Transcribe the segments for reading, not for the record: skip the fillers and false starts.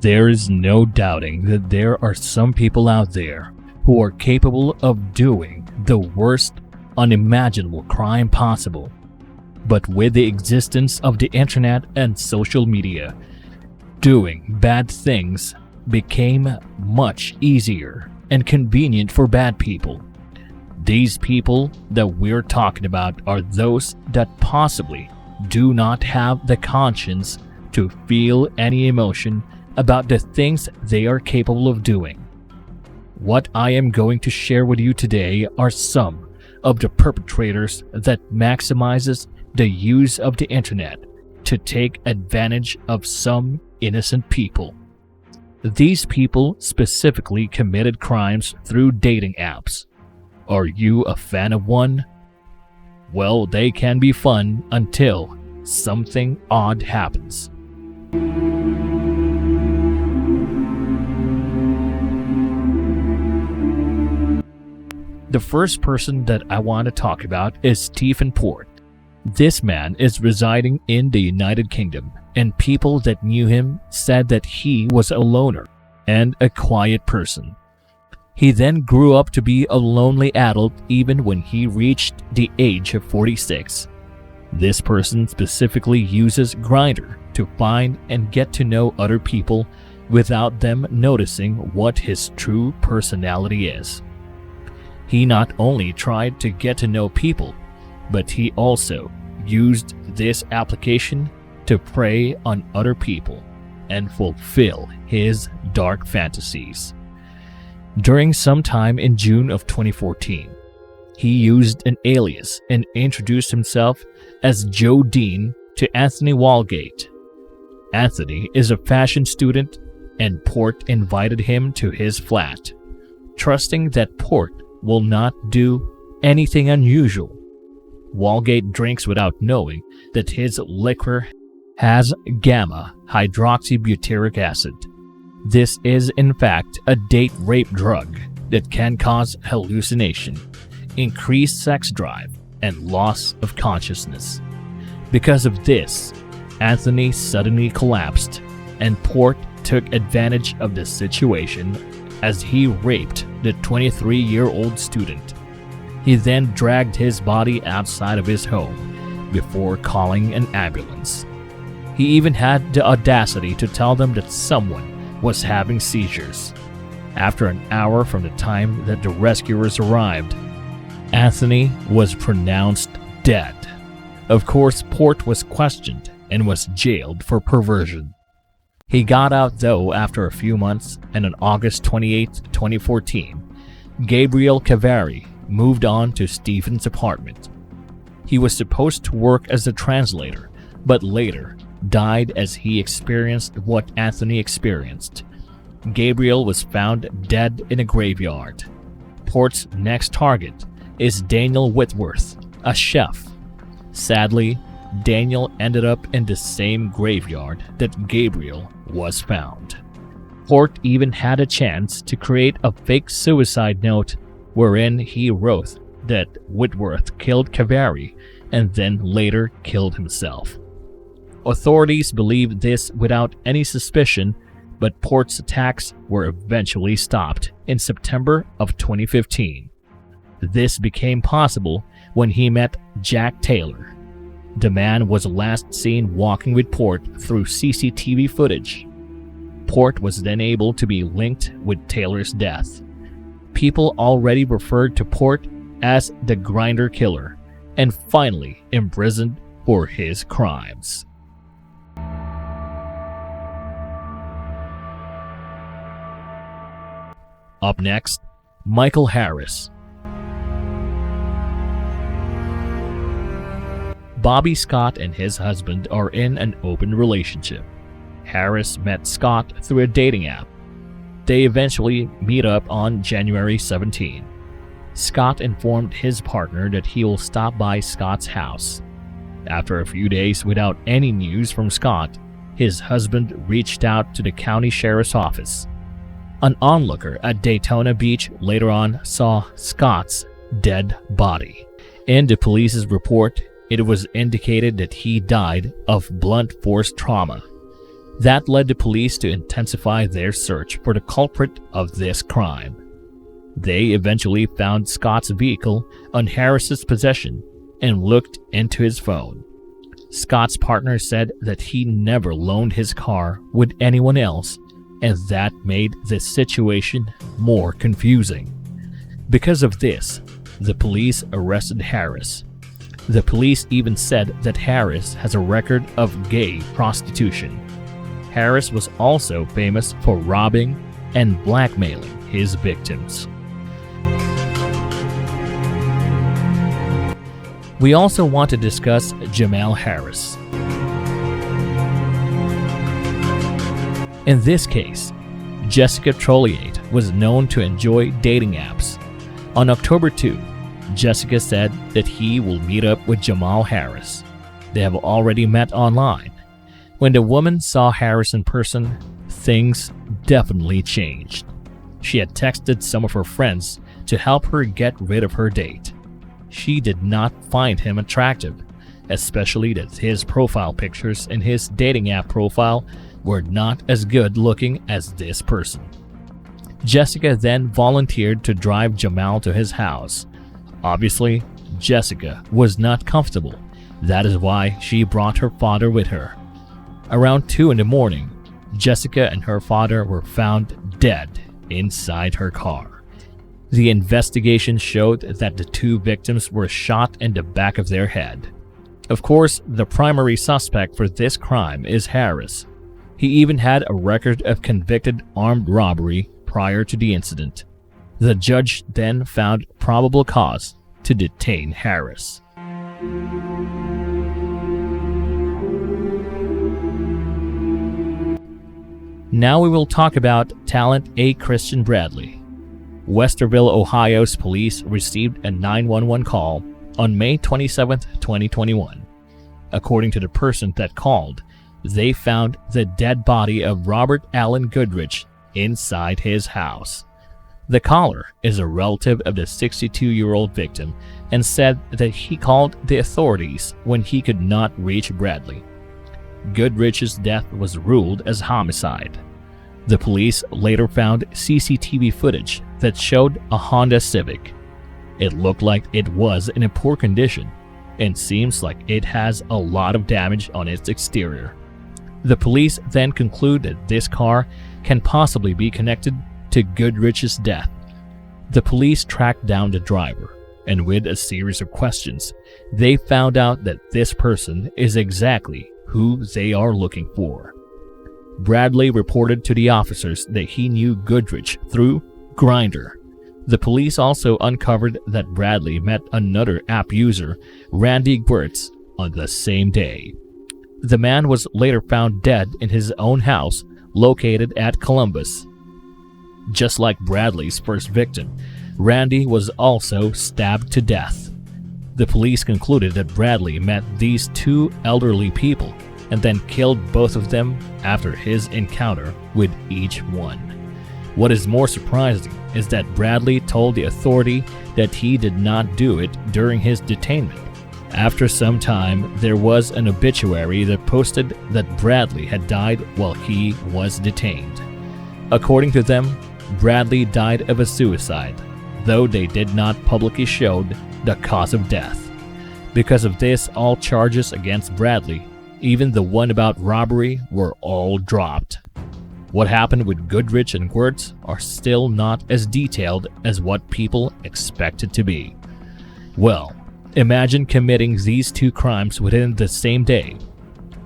There is no doubting that there are some people out there who are capable of doing the worst unimaginable crime possible. But with the existence of the internet and social media, doing bad things became much easier and convenient for bad people. These people that we're talking about are those that possibly do not have the conscience to feel any emotion about the things they are capable of doing. What I am going to share with you today are some of the perpetrators that maximizes the use of the internet to take advantage of some innocent people. These people specifically committed crimes through dating apps. Are you a fan of one? Well, they can be fun until something odd happens. The first person that I want to talk about is Stephen Port. This man is residing in the United Kingdom, and people that knew him said that he was a loner and a quiet person. He then grew up to be a lonely adult even when he reached the age of 46. This person specifically uses Grindr to find and get to know other people without them noticing what his true personality is. He not only tried to get to know people, but he also used this application to prey on other people and fulfill his dark fantasies. During some time in June of 2014, he used an alias and introduced himself as Joe Dean to Anthony Walgate. Anthony is a fashion student, and Port invited him to his flat, trusting that Port will not do anything unusual. Walgate drinks without knowing that his liquor has gamma hydroxybutyric acid. This is in fact a date rape drug that can cause hallucination, increased sex drive, and loss of consciousness. Because of this, Anthony suddenly collapsed, and Port took advantage of the situation as he raped the 23-year-old student. He then dragged his body outside of his home before calling an ambulance. He even had the audacity to tell them that someone was having seizures. After an hour from the time that the rescuers arrived, Anthony was pronounced dead. Of course, Port was questioned and was jailed for perversion. He got out though after a few months, and on August 28, 2014, Gabriel Cavari moved on to Stephen's apartment. He was supposed to work as a translator, but later died as he experienced what Anthony experienced. Gabriel was found dead in a graveyard. Port's next target is Daniel Whitworth, a chef. Sadly, Daniel ended up in the same graveyard that Gabriel was found. Port even had a chance to create a fake suicide note wherein he wrote that Whitworth killed Cavari and then later killed himself. Authorities believed this without any suspicion, but Port's attacks were eventually stopped in September of 2015. This became possible when he met Jack Taylor. The man was last seen walking with Port through CCTV footage. Port was then able to be linked with Taylor's death. People already referred to Port as the Grindr Killer and finally imprisoned for his crimes. Up next, Michael Harris. Bobby Scott and his husband are in an open relationship. Harris met Scott through a dating app. They eventually meet up on January 17. Scott informed his partner that he will stop by Scott's house. After a few days without any news from Scott, his husband reached out to the county sheriff's office. An onlooker at Daytona Beach later on saw Scott's dead body. In the police's report, it was indicated that he died of blunt force trauma. That led the police to intensify their search for the culprit of this crime. They eventually found Scott's vehicle on Harris's possession and looked into his phone. Scott's partner said that he never loaned his car with anyone else, and that made the situation more confusing. Because of this, the police arrested Harris. The police even said that Harris has a record of gay prostitution. Harris was also famous for robbing and blackmailing his victims. We also want to discuss Jamal Harris. In this case, Jessica Trolliate was known to enjoy dating apps. On October 2, Jessica said that he will meet up with Jamal Harris. They have already met online. When the woman saw Harris in person, things definitely changed. She had texted some of her friends to help her get rid of her date. She did not find him attractive, especially that his profile pictures in his dating app profile were not as good looking as this person. Jessica then volunteered to drive Jamal to his house. Obviously, Jessica was not comfortable. That is why she brought her father with her. Around 2 in the morning, Jessica and her father were found dead inside her car. The investigation showed that the two victims were shot in the back of their head. Of course, the primary suspect for this crime is Harris. He even had a record of convicted armed robbery prior to the incident. The judge then found probable cause to detain Harris. Now we will talk about Talent A. Christian Bradley. Westerville, Ohio's police received a 911 call on May 27, 2021. According to the person that called, they found the dead body of Robert Allen Goodrich inside his house. The caller is a relative of the 62-year-old victim and said that he called the authorities when he could not reach Bradley. Goodrich's death was ruled as homicide. The police later found CCTV footage that showed a Honda Civic. It looked like it was in a poor condition and seems like it has a lot of damage on its exterior. The police then concluded this car can possibly be connected to Goodrich's death. The police tracked down the driver, and with a series of questions, they found out that this person is exactly who they are looking for. Bradley reported to the officers that he knew Goodrich through Grindr. The police also uncovered that Bradley met another app user, Randy Gwertz, on the same day. The man was later found dead in his own house located at Columbus. Just like Bradley's first victim, Randy was also stabbed to death. The police concluded that Bradley met these two elderly people and then killed both of them after his encounter with each one. What is more surprising is that Bradley told the authority that he did not do it during his detainment. After some time, there was an obituary that posted that Bradley had died while he was detained. According to them, Bradley died of a suicide, though they did not publicly show the cause of death. Because of this, all charges against Bradley, even the one about robbery, were all dropped. What happened with Goodrich and Gwertz are still not as detailed as what people expect it to be. Well, imagine committing these two crimes within the same day.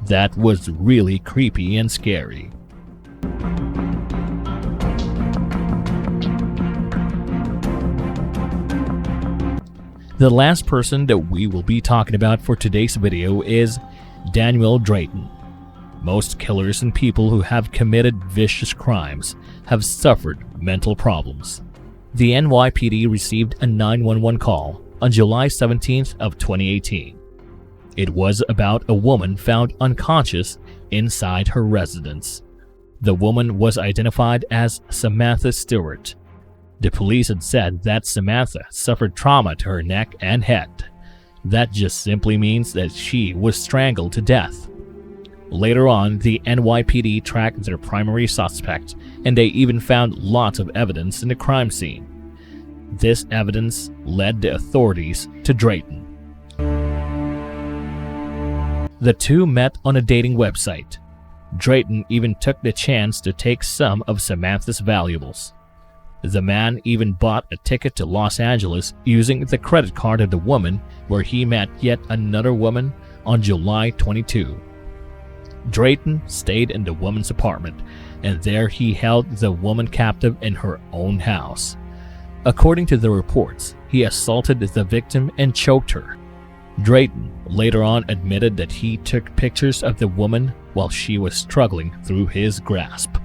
That was really creepy and scary. The last person that we will be talking about for today's video is Daniel Drayton. Most killers and people who have committed vicious crimes have suffered mental problems. The NYPD received a 911 call on July 17th of 2018. It was about a woman found unconscious inside her residence. The woman was identified as Samantha Stewart. The police had said that Samantha suffered trauma to her neck and head. That just simply means that she was strangled to death. Later on, the NYPD tracked their primary suspect, and they even found lots of evidence in the crime scene. This evidence led the authorities to Drayton. The two met on a dating website. Drayton even took the chance to take some of Samantha's valuables. The man even bought a ticket to Los Angeles using the credit card of the woman, where he met yet another woman on July 22. Drayton stayed in the woman's apartment, and there he held the woman captive in her own house. According to the reports, he assaulted the victim and choked her. Drayton later on admitted that he took pictures of the woman while she was struggling through his grasp.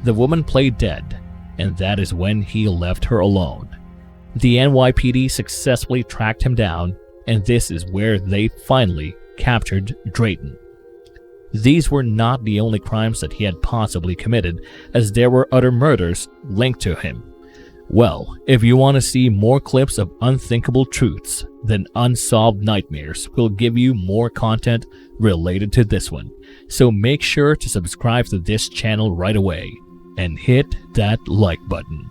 The woman played dead, and that is when he left her alone. The NYPD successfully tracked him down, and this is where they finally captured Drayton. These were not the only crimes that he had possibly committed, as there were other murders linked to him. Well, if you want to see more clips of unthinkable truths, then Unsolved Nightmares will give you more content related to this one. So make sure to subscribe to this channel right away and hit that like button.